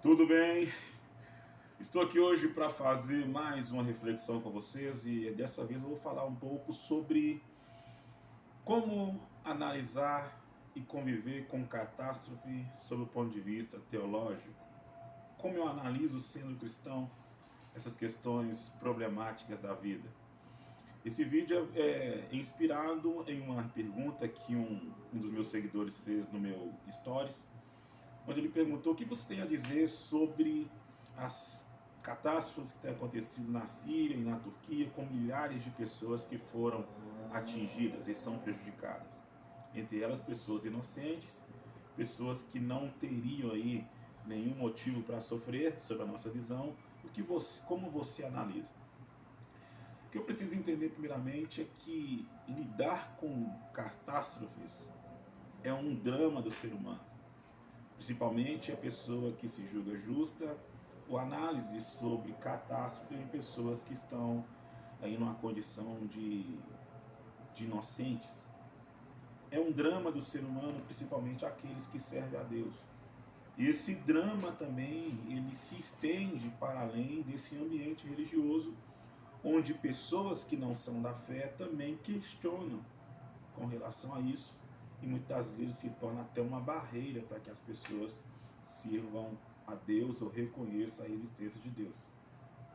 Tudo bem? Estou aqui hoje para fazer mais uma reflexão com vocês e dessa vez eu vou falar um pouco sobre como analisar e conviver com catástrofe sob o ponto de vista teológico. Como eu analiso, sendo cristão, essas questões problemáticas da vida. Esse vídeo é inspirado em uma pergunta que um dos meus seguidores fez no meu Stories, onde ele perguntou o que você tem a dizer sobre as catástrofes que têm acontecido na Síria e na Turquia, com milhares de pessoas que foram atingidas e são prejudicadas. Entre elas, pessoas inocentes, pessoas que não teriam aí nenhum motivo para sofrer, sob a nossa visão. Como você analisa? O que eu preciso entender primeiramente é que lidar com catástrofes é um drama do ser humano, principalmente a pessoa que se julga justa, ou análise sobre catástrofe em pessoas que estão aí numa condição de inocentes. É um drama do ser humano, principalmente aqueles que servem a Deus. E esse drama também, ele se estende para além desse ambiente religioso, onde pessoas que não são da fé também questionam com relação a isso, e muitas vezes se torna até uma barreira para que as pessoas sirvam a Deus ou reconheçam a existência de Deus.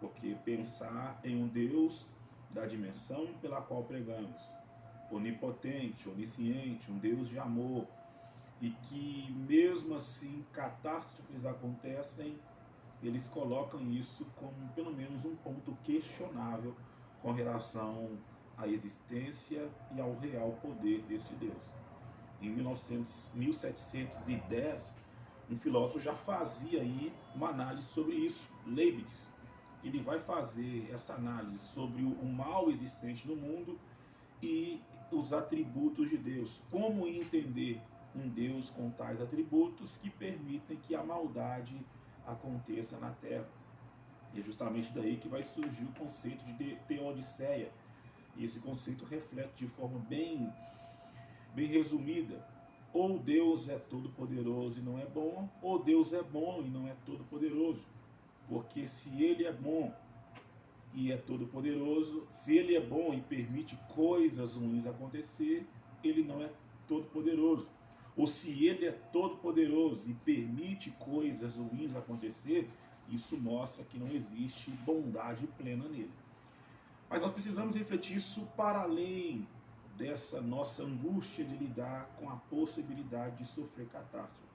Porque pensar em um Deus da dimensão pela qual pregamos, onipotente, onisciente, um Deus de amor, e que mesmo assim catástrofes acontecem, eles colocam isso como pelo menos um ponto questionável com relação à existência e ao real poder deste Deus. Em 1710, um filósofo já fazia aí uma análise sobre isso, Leibniz. Ele vai fazer essa análise sobre o mal existente no mundo e os atributos de Deus. Como entender um Deus com tais atributos que permitem que a maldade aconteça na Terra. E é justamente daí que vai surgir o conceito de teodiceia. E esse conceito reflete de forma bem resumida: ou Deus é todo poderoso e não é bom, ou Deus é bom e não é todo poderoso. Porque se ele é bom e é todo poderoso, se ele é bom e permite coisas ruins acontecer, ele não é todo poderoso. Ou se ele é todo poderoso e permite coisas ruins acontecer, isso mostra que não existe bondade plena nele. Mas nós precisamos refletir isso para além dessa nossa angústia de lidar com a possibilidade de sofrer catástrofe.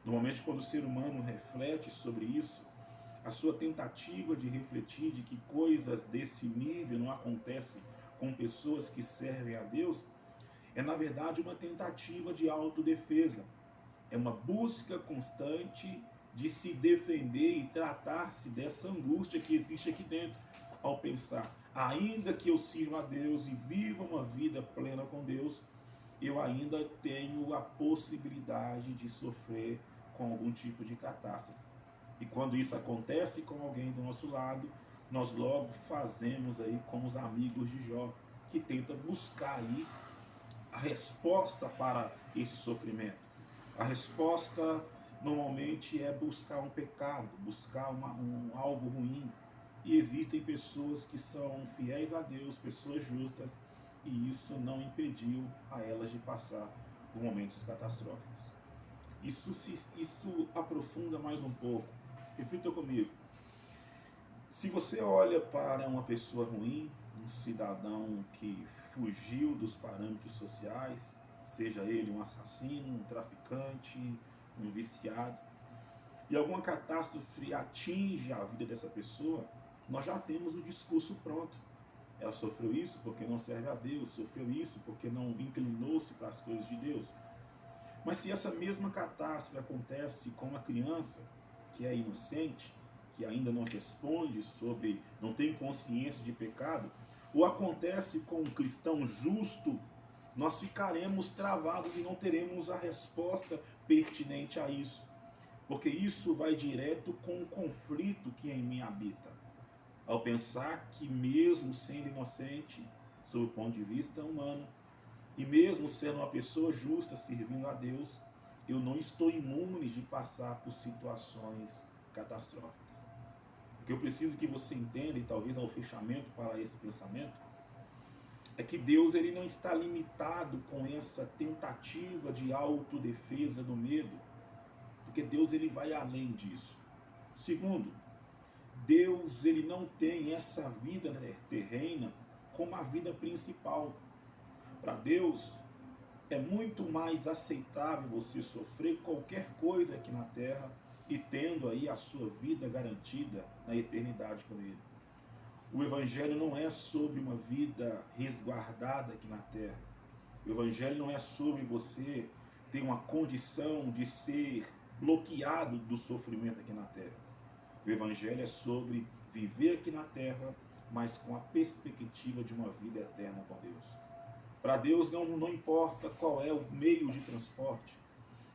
Normalmente, quando o ser humano reflete sobre isso, a sua tentativa de refletir de que coisas desse nível não acontecem com pessoas que servem a Deus, é na verdade uma tentativa de autodefesa. É uma busca constante de se defender e tratar-se dessa angústia que existe aqui dentro, ao pensar: ainda que eu sirva a Deus e viva uma vida plena com Deus, eu ainda tenho a possibilidade de sofrer com algum tipo de catástrofe. E quando isso acontece com alguém do nosso lado, nós logo fazemos aí como os amigos de Jó, que tenta buscar aí a resposta para esse sofrimento. A resposta normalmente é buscar um pecado, buscar algo ruim. E existem pessoas que são fiéis a Deus, pessoas justas, e isso não impediu a elas de passar por momentos catastróficos. Isso aprofunda mais um pouco. Reflita comigo. Se você olha para uma pessoa ruim, um cidadão que fugiu dos parâmetros sociais, seja ele um assassino, um traficante, um viciado, e alguma catástrofe atinge a vida dessa pessoa, nós já temos o discurso pronto. Ela sofreu isso porque não serve a Deus, sofreu isso porque não inclinou-se para as coisas de Deus. Mas se essa mesma catástrofe acontece com uma criança que é inocente, que ainda não responde sobre, não tem consciência de pecado, ou acontece com um cristão justo, nós ficaremos travados e não teremos a resposta pertinente a isso. Porque isso vai direto com o conflito que em mim habita. Ao pensar que mesmo sendo inocente, sob o ponto de vista humano, e mesmo sendo uma pessoa justa, servindo a Deus, eu não estou imune de passar por situações catastróficas. O que eu preciso que você entenda, e talvez ao fechamento para esse pensamento, é que Deus ele não está limitado com essa tentativa de autodefesa do medo, porque Deus ele vai além disso. Segundo, Deus ele não tem essa vida terrena como a vida principal. Para Deus é muito mais aceitável você sofrer qualquer coisa aqui na terra e tendo aí a sua vida garantida na eternidade com Ele. O Evangelho não é sobre uma vida resguardada aqui na terra. O Evangelho não é sobre você ter uma condição de ser bloqueado do sofrimento aqui na terra. O Evangelho é sobre viver aqui na terra, mas com a perspectiva de uma vida eterna com Deus. Para Deus não importa qual é o meio de transporte.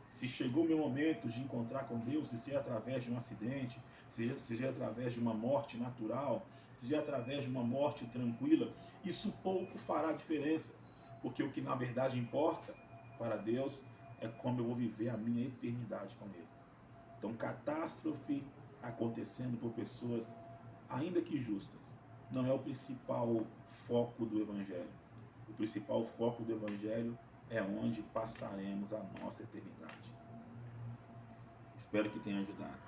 Se chegou o meu momento de encontrar com Deus, se seja através de um acidente, seja através de uma morte natural, seja através de uma morte tranquila, isso pouco fará diferença, porque o que na verdade importa para Deus é como eu vou viver a minha eternidade com Ele. Então, catástrofe acontecendo por pessoas, ainda que justas, não é o principal foco do Evangelho. O principal foco do Evangelho é onde passaremos a nossa eternidade. Espero que tenha ajudado.